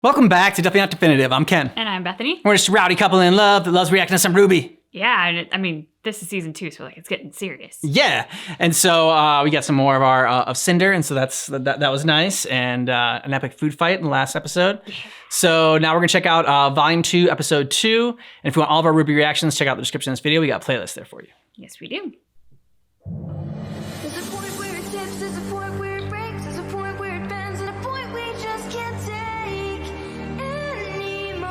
Welcome back to Definitely Not Definitive. I'm Ken. And I'm Bethany. We're just a rowdy couple in love that loves reacting to some RWBY. Yeah, and I mean, this is season 2, so like it's getting serious. Yeah, and so we got some more of our of Cinder, and so that was nice, and an epic food fight in the last episode. So now we're gonna check out Volume 2, Episode 2, and if you want all of our RWBY reactions, check out the description of this video. We got a playlist there for you. Yes, we do. There's a point where it tips, there's a point where it breaks, there's a point where it bends, and a point we just can't take anymore.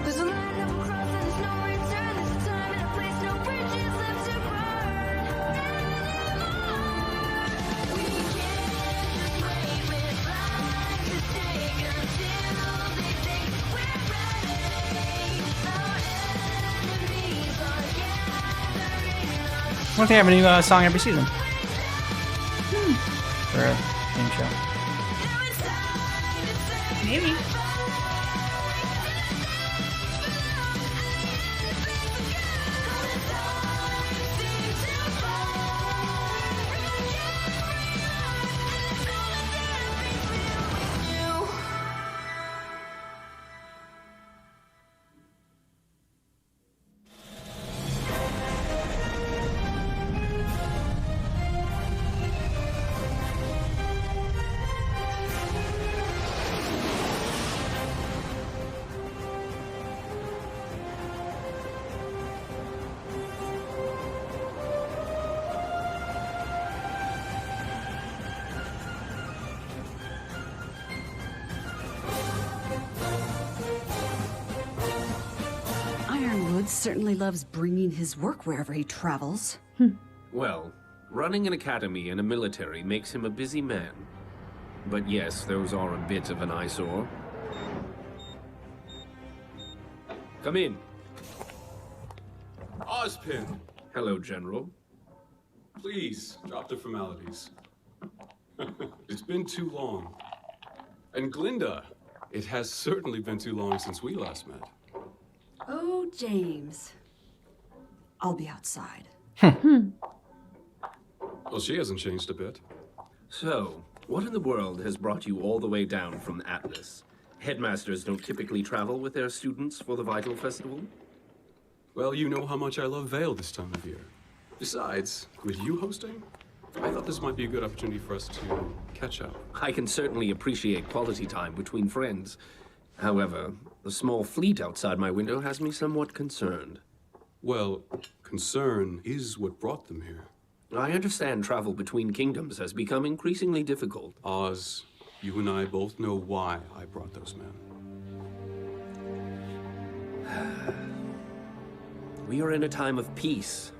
There's a line that will cross and there's no return. There's a time and a place, no bridges left to burn anymore. We can't just wait with life to take until they think we're ready. Our enemies are gathering us. What if they have a new song every season? For a game show. Maybe. Ironwood certainly loves bringing his work wherever he travels. Well, running an academy and a military makes him a busy man. But yes, those are a bit of an eyesore. Come in. Ozpin, Hello, General. please drop the formalities. It's been too long. And Glinda, it has certainly been too long since we last met. Oh, James. I'll be outside. Well, she hasn't changed a bit. So, what in the world has brought you all the way down from Atlas? Headmasters don't typically travel with their students for the Vital Festival? Well, you know how much I love Vale this time of year. Besides, with you hosting, I thought this might be a good opportunity for us to catch up. I can certainly appreciate quality time between friends. However, the small fleet outside my window has me somewhat concerned. Well, concern is what brought them here. I understand travel between kingdoms has become increasingly difficult. Oz, you and I both know why I brought those men. We are in a time of peace.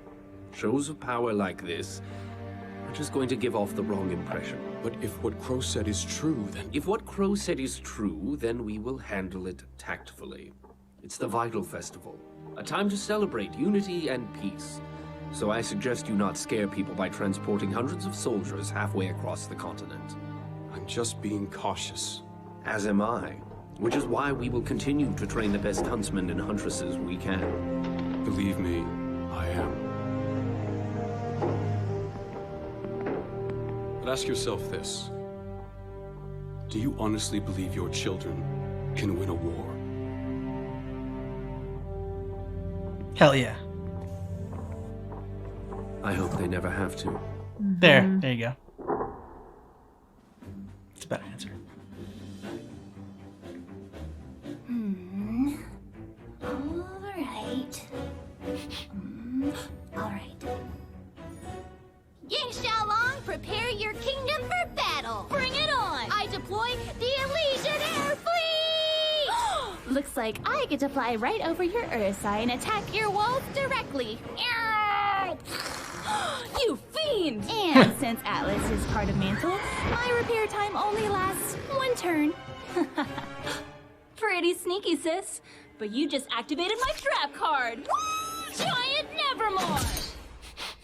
Shows of power like this are just going to give off the wrong impression. But if what Crow said is true, then... If what Crow said is true, then we will handle it tactfully. It's the Vital Festival, a time to celebrate unity and peace. So I suggest you not scare people by transporting hundreds of soldiers halfway across the continent. I'm just being cautious. As am I, which is why we will continue to train the best huntsmen and huntresses we can. Believe me, I am. But ask yourself this. Do you honestly believe your children can win a war? Hell yeah. I hope they never have to. There you go. It's a better answer. All right. Ying Xiaolong, prepare your kingdom for battle. Bring it on. I deploy the Elysian Air Fleet. Looks like I get to fly right over your Urusai and attack your walls directly. You fiend! And since Atlas is part of Mantle, my repair time only lasts 1 turn. Pretty sneaky, sis. But you just activated my trap card. Giant Nevermore!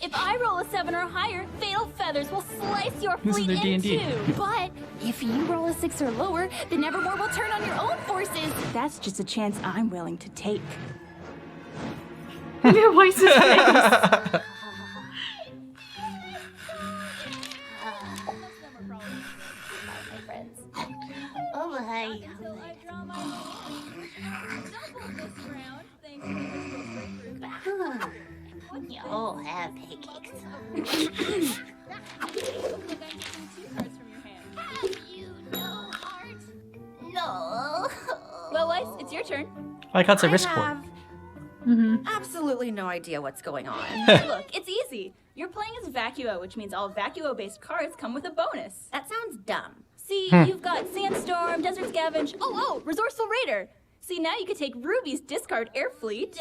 If I roll a 7 or higher, Fatal Feathers will slice your This is fleet their in D&D. two. But if you roll a 6 or lower, the Nevermore will turn on your own forces. That's just a chance I'm willing to take. Yeah, why is his face? Oh Until I draw my double this round, thanks to the grapefruit. You'll have pancakes. Look, I'm taking 2 cards from your hand. Have you no heart? No. Well, Weiss, it's your turn. I like how it's a I risk board. have absolutely no idea what's going on. Look, it's easy. You're playing as Vacuo, which means all Vacuo-based cards come with a bonus. That sounds dumb. See, you've got Sandstorm, Desert Scavenge, Resourceful Raider. See, now you could take Ruby's discard Air Fleet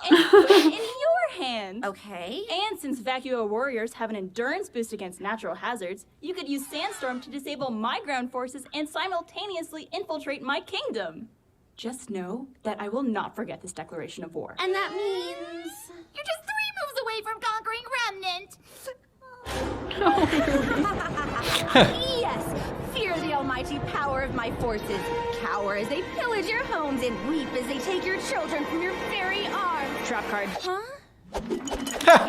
and put it in your hand. Okay. And since Vacuo Warriors have an endurance boost against natural hazards, you could use Sandstorm to disable my ground forces and simultaneously infiltrate my kingdom. Just know that I will not forget this declaration of war. And that means... You're just 3 moves away from conquering Remnant. Yes! Fear the almighty power of my forces. Cower as they pillage your homes and weep as they take your children from your very arms. Trap card. Huh?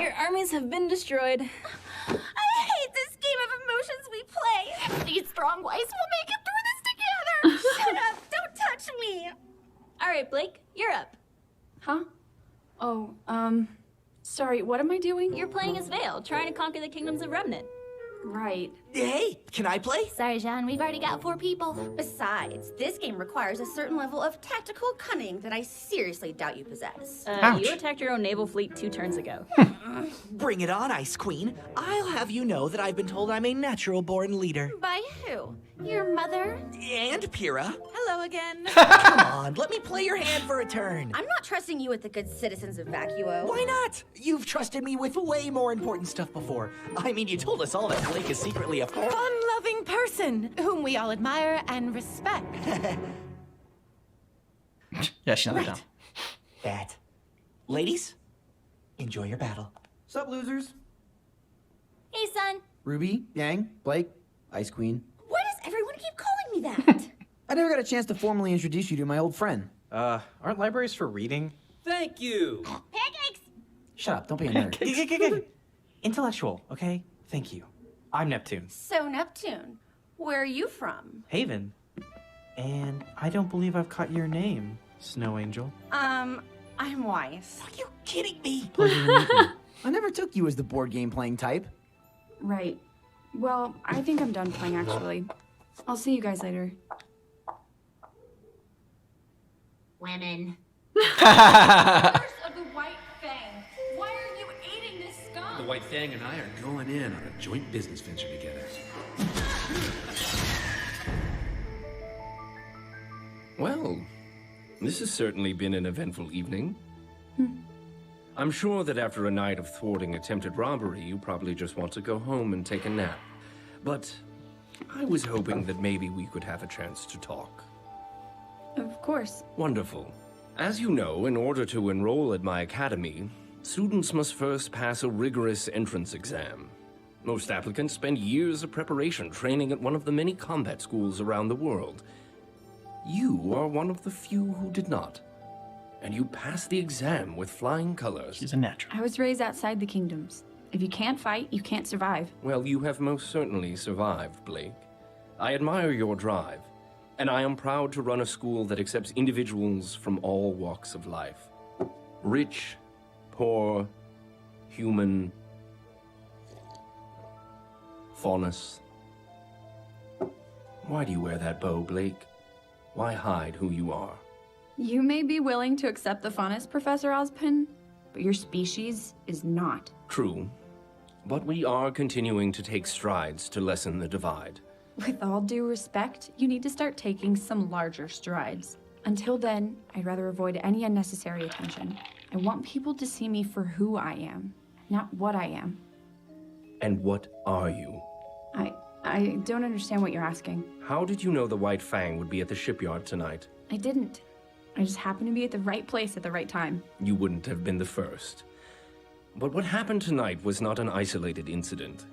Your armies have been destroyed. I hate this game of emotions we play. These strong Weiss will make it through this together. Shut up! Don't touch me! All right, Blake, you're up. Huh? Oh, sorry, what am I doing? You're playing as Vale, trying to conquer the kingdoms of Remnant. Right. Hey, can I play? Sorry, Jean, we've already got 4 people. Besides, this game requires a certain level of tactical cunning that I seriously doubt you possess. Ouch. You attacked your own naval fleet 2 turns ago. Bring it on, Ice Queen. I'll have you know that I've been told I'm a natural-born leader. By who? Your mother? And Pyrrha. Hello again. Come on, let me play your hand for a turn. I'm not trusting you with the good citizens of Vacuo. Why not? You've trusted me with way more important stuff before. I mean, you told us all that Blake is secretly a Fun-loving person whom we all admire and respect. Yeah, she's not dumb. That. Ladies, enjoy your battle. Sup, losers? Hey, son. Ruby, Yang, Blake, Ice Queen. Why does everyone keep calling me that? I never got a chance to formally introduce you to my old friend. Aren't libraries for reading? Thank you! Pancakes! Shut up, don't be a nerd. Intellectual, okay? Thank you. I'm Neptune. So, Neptune, where are you from? Haven. And I don't believe I've caught your name, Snow Angel. I'm Weiss. Are you kidding me? Pleasure to meet you. I never took you as the board game playing type. Right. Well, I think I'm done playing, actually. I'll see you guys later. Women. Of the White Fang. Why are you eating this scum? The White Fang and I are going in on a joint business venture together. Well, this has certainly been an eventful evening. I'm sure that after a night of thwarting attempted robbery, you probably just want to go home and take a nap. But I was hoping that maybe we could have a chance to talk. Of course. Wonderful. As you know, in order to enroll at my academy, students must first pass a rigorous entrance exam. Most applicants spend years of preparation training at one of the many combat schools around the world. You are one of the few who did not. And you passed the exam with flying colors. She's a natural. I was raised outside the kingdoms. If you can't fight, you can't survive. Well, you have most certainly survived, Blake. I admire your drive, and I am proud to run a school that accepts individuals from all walks of life. Rich, poor, human, faunus. Why do you wear that bow, Blake? Why hide who you are? You may be willing to accept the faunus, Professor Ozpin, but your species is not. True, but we are continuing to take strides to lessen the divide. With all due respect, you need to start taking some larger strides. Until then, I'd rather avoid any unnecessary attention. I want people to see me for who I am, not what I am. And what are you? I don't understand what you're asking. How did you know the White Fang would be at the shipyard tonight? I didn't. I just happened to be at the right place at the right time. You wouldn't have been the first. But what happened tonight was not an isolated incident.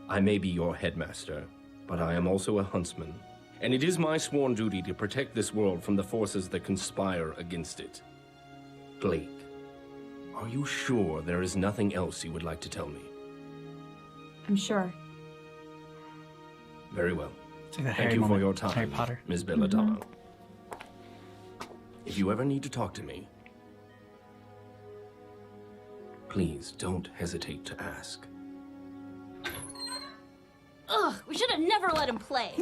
I may be your headmaster, but I am also a huntsman. And it is my sworn duty to protect this world from the forces that conspire against it. Blake, are you sure there is nothing else you would like to tell me? I'm sure. Very well. It's like the Thank Harry you for moment. your time, Harry Potter. Ms. Belladonna. If you ever need to talk to me, please don't hesitate to ask. Ugh, we should have never let him play.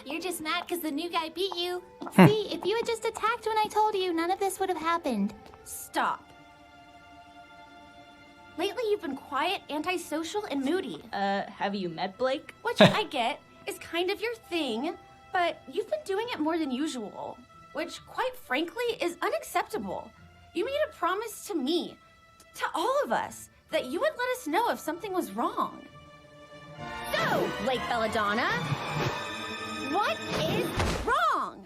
You're just mad because the new guy beat you. See, if you had just attacked when I told you, none of this would have happened. Stop. Lately, you've been quiet, antisocial, and moody. Have you met Blake? Which I get is kind of your thing, but you've been doing it more than usual, which, quite frankly, is unacceptable. You made a promise to me, to all of us, that you would let us know if something was wrong. So, Blake Belladonna, what is wrong?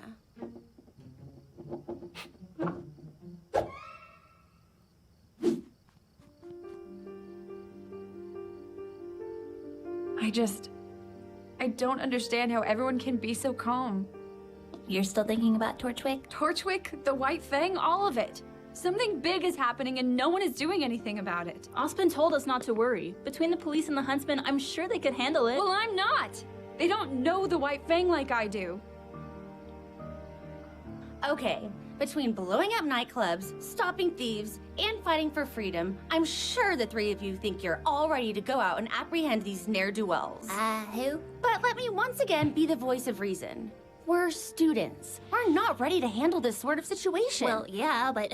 I don't understand how everyone can be so calm. You're still thinking about Torchwick? Torchwick, the White Fang, all of it. Something big is happening and no one is doing anything about it. Ozpin told us not to worry. Between the police and the huntsman, I'm sure they could handle it. Well, I'm not. They don't know the White Fang like I do. Okay, between blowing up nightclubs, stopping thieves, and fighting for freedom, I'm sure the three of you think you're all ready to go out and apprehend these ne'er-do-wells. Who? But let me once again be the voice of reason. We're students. We're not ready to handle this sort of situation. Well, yeah, but...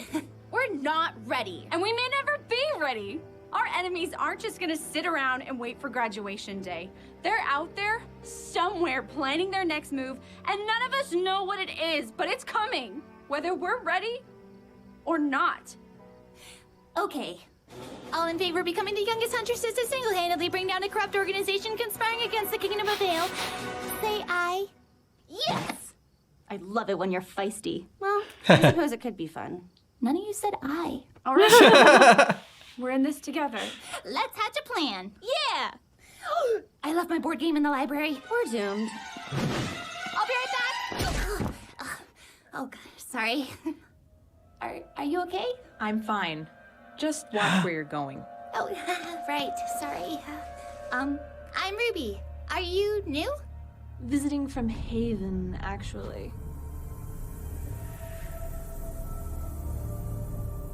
We're not ready. And we may never be ready. Our enemies aren't just gonna sit around and wait for graduation day. They're out there, somewhere, planning their next move, and none of us know what it is, but it's coming, whether we're ready or not. Okay. All in favor of becoming the youngest huntresses to single-handedly bring down a corrupt organization conspiring against the Kingdom of Vale? Say aye. Yes! I love it when you're feisty. Well, I suppose it could be fun. None of you said aye. All right. We're in this together. Let's hatch a plan. Yeah! I left my board game in the library. We're doomed. I'll be right back. Oh, God, sorry. Are you okay? I'm fine. Just watch where you're going. Oh, right, sorry. I'm Ruby. Are you new? Visiting from Haven, actually.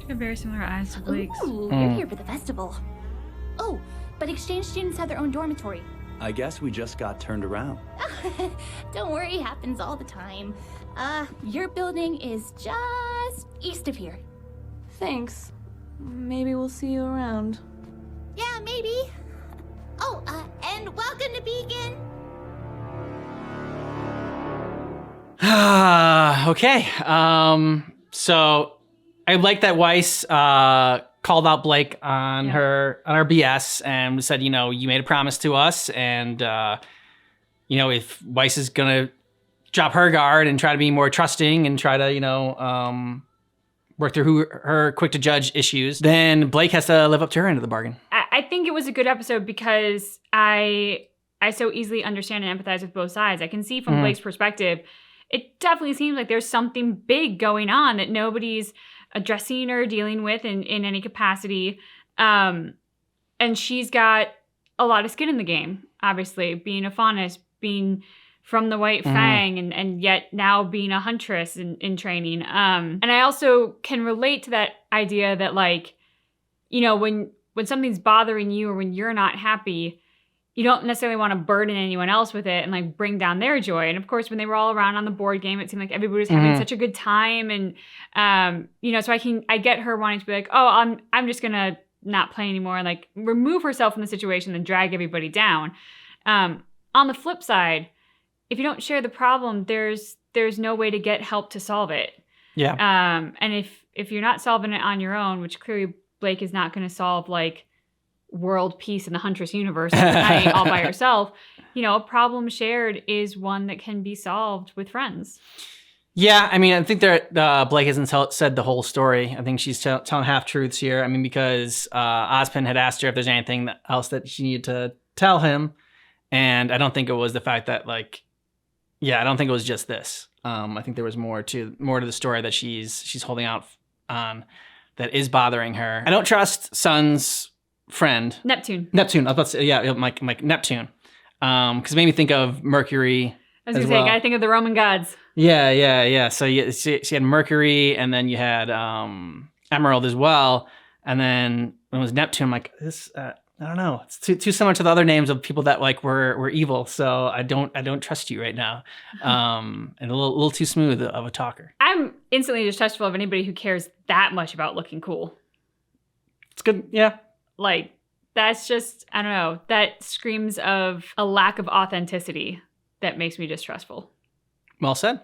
You have very similar eyes to Blake's. Ooh, you're here for the festival. Oh, but exchange students have their own dormitory. I guess we just got turned around. Don't worry, it happens all the time. Your building is just east of here. Thanks. Maybe we'll see you around. Yeah, maybe. Oh, and welcome to Beacon. Okay. So I like that Weiss called out Blake on her BS and said, you know, you made a promise to us, and you know, if Weiss is gonna drop her guard and try to be more trusting and try to, you know, work through her quick to judge issues, then Blake has to live up to her end of the bargain. I think it was a good episode because I so easily understand and empathize with both sides. I can see from Blake's perspective, it definitely seems like there's something big going on that nobody's addressing or dealing with in any capacity. And she's got a lot of skin in the game, obviously, being a faunus, being from the White Fang, and yet now being a huntress in training. And I also can relate to that idea that, like, you know, when something's bothering you or when you're not happy, you don't necessarily want to burden anyone else with it and like bring down their joy. And of course, when they were all around on the board game, it seemed like everybody was having such a good time. And, you know, so I get her wanting to be like, oh, I'm just going to not play anymore and like remove herself from the situation and drag everybody down. On the flip side, if you don't share the problem, there's no way to get help to solve it. Yeah. And if you're not solving it on your own, which clearly Blake is not going to solve, like, world peace in the Huntress universe overnight all by herself, you know, a problem shared is one that can be solved with friends. Yeah, I mean, I think that Blake hasn't said the whole story. I think she's telling half-truths here. I mean, because Ozpin had asked her if there's anything else that she needed to tell him, and I don't think it was the fact that, like, I don't think it was just this. I think there was more to the story that she's holding out on that is bothering her. I don't trust Sun's friend. Neptune. I was about to say, Mike Neptune. Because it made me think of Mercury I was as gonna say, well. gotta think of the Roman gods. Yeah. So she had Mercury, and then you had Emerald as well, and then when it was Neptune, I'm like, this, I don't know, it's too similar to the other names of people that like were evil. So I don't trust you right now, and a little too smooth of a talker. I'm instantly distrustful of anybody who cares that much about looking cool. It's good, yeah. Like, that's just, I don't know, that screams of a lack of authenticity that makes me distrustful. Well said.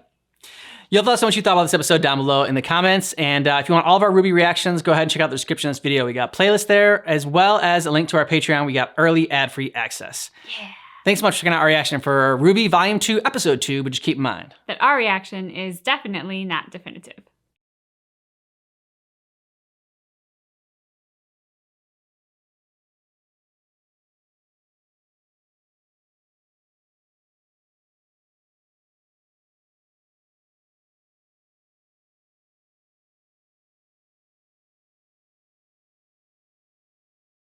You'll let us know what you thought about this episode down below in the comments. And if you want all of our RWBY reactions, go ahead and check out the description of this video. We got playlists there, as well as a link to our Patreon. We got early ad-free access. Yeah. Thanks so much for checking out our reaction for RWBY Volume 2, Episode 2, but just keep in mind that our reaction is definitely not definitive.